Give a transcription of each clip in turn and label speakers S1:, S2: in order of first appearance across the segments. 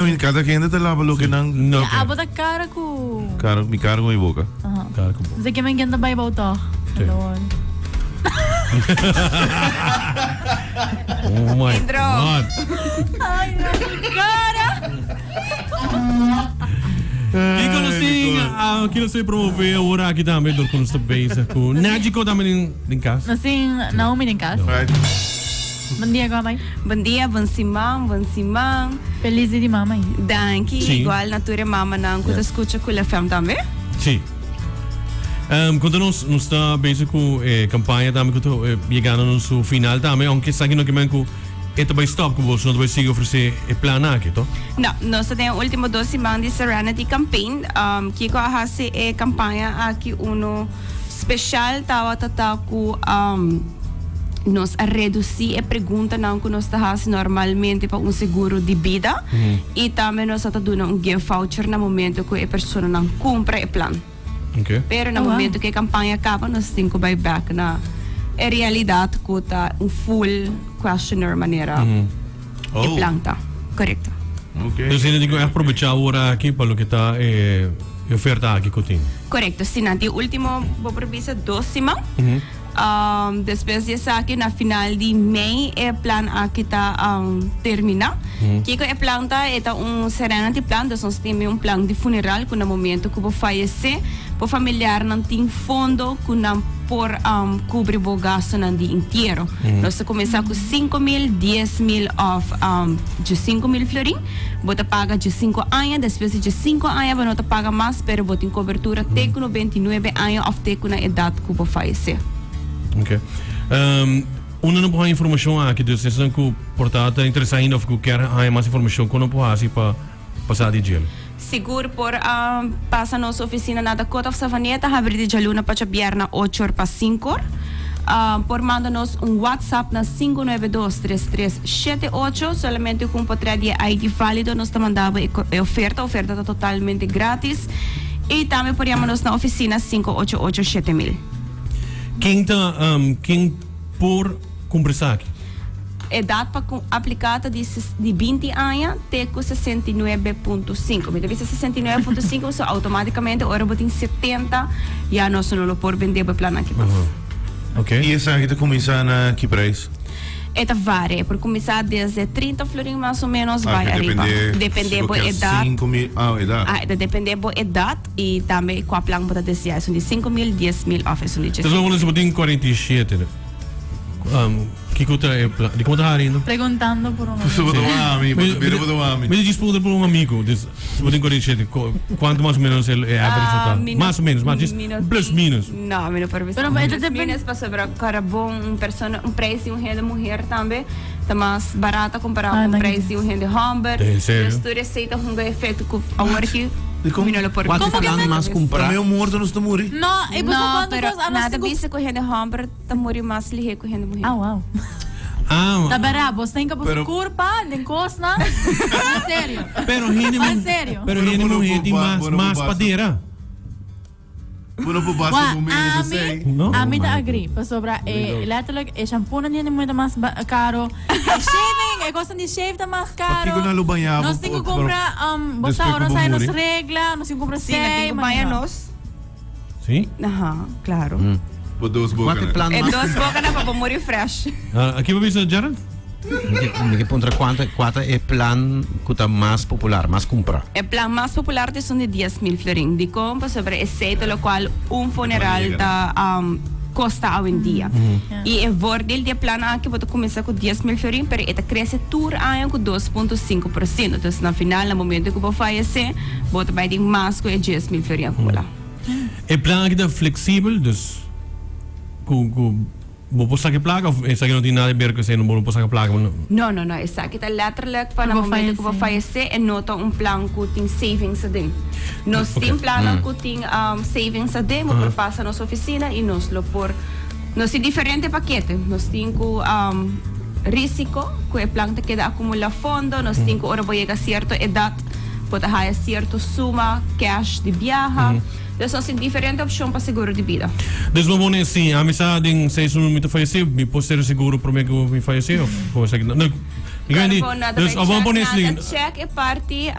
S1: Cada quien te lava lo que nang
S2: No,
S3: Abot ang kara ko.
S1: mi cargo mi boca.
S2: Cara ko po.
S3: Kasi kami ganda ba ibaw to?
S2: Okay.
S3: Alon.
S2: Oh my
S4: Pedro.
S2: God.
S3: Ay, kara!
S2: Kiko na sing, kino sa promover, ora kita também dor com esta base ko. Naji ko também din kas.
S3: Nasing Naomi din kas.
S1: Right.
S3: Mandia ko amay.
S4: Bom dia, bom simão.
S3: Feliz di mamay.
S4: Danke,
S2: Sim.
S4: igual natura mama não, que escuta com a fam também.
S2: Sim. Quando nós está base com campanha também que tô chegando no seu final também, aunque sabe no que men ko ito vai stop ko bolso, não vai seguir oferecer plan aqui, to?
S4: Não, nós temos o último 2 semanas de Serenity Campaign, que ko ahasi campanha aqui uno special tawa tataku nós a reduzir a pergunta não que nós fazemos normalmente para seguro de vida e também nós está dando gift voucher no momento que a pessoa não cumpre o plano.
S2: Okay.
S4: Pero no momento que a campanha acaba, nós temos que buyback na realidade que está full questionnaire maneira e planta. Correto.
S1: Okay.
S2: Então, você digo aproveitar agora aqui para o que está oferta aqui que tem.
S4: Correto. Sim, na último vou previsar 2 semanas. Depois disso aqui na final de mês é plan aqui tá termina. Que é planta é serenity plan, então nós temos plan de funeral que no momento que vou falecer, o familiar não tem fundo que não por cobrir o gasto não de inteiro. Nós começar com 5.000, 10.000 of de 5.000 florim, bota paga de 5 anos, depois de 5 anos você paga mais, pero bota em cobertura até com 29 anos of até com a idade que vou falecer.
S2: Ok. Una não pode informação aqui, então se não portanto interessante ainda que quer mais informação quando pode para passar de gelo.
S4: Seguro por passa nossa oficina na Dakota of Savaneta, abrir de jaluna para bierna 8 horas para 5 horas. Por manda-nos WhatsApp na 5923378, somente com potria de ID válido, nós mandava oferta está totalmente grátis. E também podemos na oficina 5887000.
S2: Quem por conversar aqui?
S4: Idade para aplicada de 20 anos até com 69.5. Me deve 69.5, so automaticamente agora botem 70 e a nós não por vender o plano aqui.
S2: Ok.
S1: E essa aqui tá começando a que preço?
S4: Eta varia, por começar desde 30 florim mais ou menos vai
S1: que
S4: arriba.
S1: depende
S4: Depende da idade.
S1: 5.000, idade.
S4: Depende da idade e também com a plano para descer, são de 5.000, 10.000 off, são de
S2: Então vamos botar 47, né? Que conta é de conta ainda?
S3: Perguntando por
S1: Gusto mo dumami, pero mo dumami.
S2: Me diz por um amigo, diz, botar 47, quanto mais ou menos é average total? Mais ou menos, mas diz plus minus.
S4: Não, me não permite.
S3: Pero
S4: Plus
S3: depende-
S4: minus para sobrar cara bom, preço de renda mulher também, tá mais barata comparado com o preço de renda homem.
S2: É sério?
S4: Mistura receita com o efeito que a hora que
S1: como-
S4: não por
S5: Quanto falando mais
S1: Para
S5: comprar?
S1: mim o morto não está morrer.
S3: No, ibu sa
S4: Não,
S3: quando
S4: pero
S3: dos anos
S4: nada
S3: sigo.
S4: bisa com renda homem, tá morrer mais lihe com renda mulher.
S3: Ah, wow.
S2: Ah,
S3: Tabera, boss tem que
S1: Pero-
S3: curpa, nem cosna. Sério.
S2: pero hindi mo.
S3: Ah, sério?
S2: Pero hindi mo hindi mas padeira.
S1: Puno po basta
S3: Wa,
S1: mo minute say.
S2: No.
S3: Ami da agree. Pa sobra, letterlijk, shampoo na niya ni mo da mas caro. Shaving, gosta de shave da mas caro.
S1: Pati ko na lubanhava.
S3: Nós temos que comprar, bosta
S1: Después
S3: oras
S1: que
S3: aí
S1: vou
S3: nos
S1: morrer.
S3: regla, nós temos que comprar
S4: Sim, natin kumaya nos.
S2: Sim?
S4: Aha, claro.
S1: Por duas bocas.
S5: Quanto plano
S4: É
S5: mais?
S4: duas bocas na para morrer fresh.
S2: Aqui vai ser Jared?
S5: Me contra quanto é plano que está mais popular, mais comprar?
S4: O plan mais popular são de 10.000 florim. De compra sobre esse lo qual funeral da costa hoje em dia. E o voordeel de plan aqui pode começar com 10.000 florim, pero ele cresce tour ano com 2.5%. Então, no final, no momento que eu vou falecer, pode vai ter mais com 10.000 florim acumular.
S2: É plano aqui da flexível, dus vou postar que placa ou essa aqui não tem nada a ver com isso, não vou postar que placa.
S4: Não, essa aqui está letterlijk para no momento que eu vou falecer e nota plan que tem savings din. Nós tem plano que tem savings din, mas passa nossa oficina e nós lo por nós tem diferente paquete. Nós tem com risco, que o plan te queda acumular fundo, nós tem que ora vai chegar a certa idade, pode haver certa suma cash de viaja. Dus nós temos diferente opção para seguro de vida.
S2: Desmamone sim, a amizade em 6 anos me faleceu, me pode ser seguro para mim que eu me faleceu? Ou seja, não, dus vamos pôr nesse link.
S4: Check é parte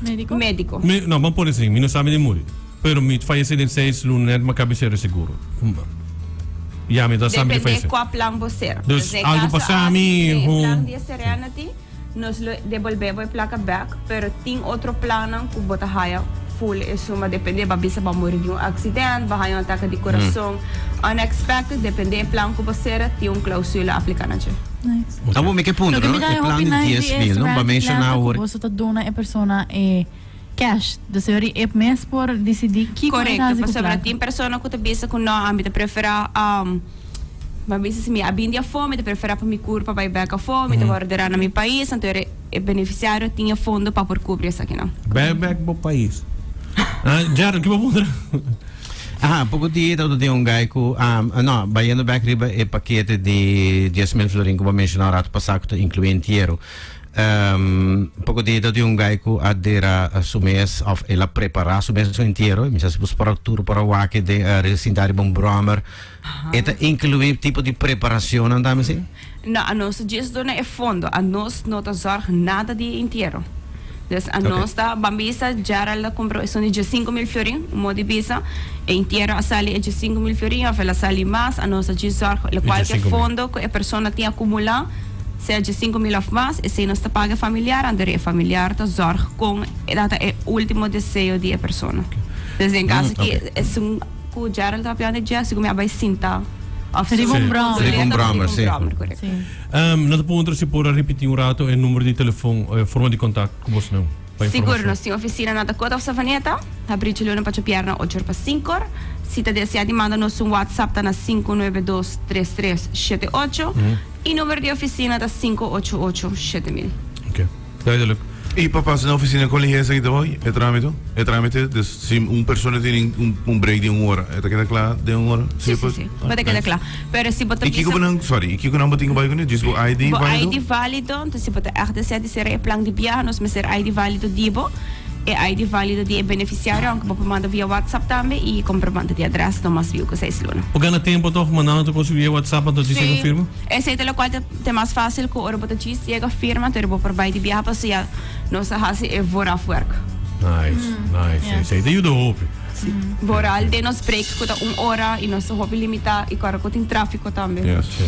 S3: Médico?
S4: médico.
S2: Não, vamos pôr nesse link, não sabe de morrer. Pero me faleceu em 6 anos, não é uma cabeceira seguro. Já me dá sabe de
S4: Depende
S2: falecer.
S4: qual plano você.
S2: Dus algo passar a mim,
S4: Plan de Serenity, nós devolvemos a placa back, pero tem outro plano que bota raia full e suma depende babisa ba morrer de um acidente, ba um ataque de coração, unexpected, depende plano que você tem cláusula aplicada.
S3: Nice.
S5: Amo me que punto,
S3: Lo que
S5: no?
S3: me dá
S5: E plan de 10.000, no? Ba mencionar
S3: o
S5: agora.
S3: você tá dando a persona cash, do senhor é mês por decidir que
S4: Correto, para tem pessoa que pensa que não, a mim prefere mas se me abinde a fome, te prefere para me cura para vai back a fome, te guardar na meu país, então é beneficiário tinha fundo para por cobrir isso aqui não.
S2: Back para o país. Já, que vou mudar.
S5: Ah, pouco dia todo dia guy ku no, bayando back riba e paquete de 10.000 florin como mencionar rato passado que inclui inteiro. Pouco dia todo guy ku adera su mês of ela preparar su mês inteiro, e se pus para tudo para o que de recintar bom bromer. Eta inclui tipo de preparação andamos assim?
S4: Não, a nossa gestão é fundo, a nós não te zorga nada de inteiro. Dus a nossa bambisa já comprou são de 5.000 florin, modo bisa, e inteiro a sali é de 5.000 florin, ou ela sali mais, a nossa gestão, o qualquer fundo que a pessoa tem acumular, seja de 5.000 ou mais, e se não está paga familiar, andare familiar te zorga com data é o último desejo de a pessoa. Dus em caso que é um que já está piano já, se como vai sinta.
S3: Seria um broma.
S5: Seria um broma, sim.
S4: Correto.
S3: Sim.
S2: Não ponto se por repetir rato o número de telefone, forma de contato com você não.
S4: Seguro, nós temos oficina na Dakota of Savaneta, abrir de luna para chopiar na 8 para 5. Se te deseja, manda nos um WhatsApp tá na 592-3378 e número de oficina tá 588-7000.
S2: Ok, duidelijk.
S1: E para passar na oficina com licença aqui também, é trâmite, se uma pessoa tem break de 1 hora, é queda claro de 1 hora?
S4: Sim, sim, pode quedar claro. Pero se botar
S1: E que não, sorry, e que não botinho vai com ele, diz o ID válido?
S4: ID válido, então se botar RTC de ser plano de viagem, nós ser ID válido dibo, e ID válido de beneficiário, que você manda via WhatsApp também e comprovante de adresse, não mais viu que 6 luna.
S2: Por ganhar tempo, toch, mandando tu via WhatsApp para dizer que firma?
S4: Esse é o qual é mais fácil que o botar diz chega a firma, então eu vou para de viagem para se nossa raça é vorar work.
S2: Nice, nice. Isso aí daí eu hope.
S4: Vorar, de nos break, que 1 hora e nosso hobby limitar e agora que tem tráfego também.
S1: Yes.
S2: Tchau.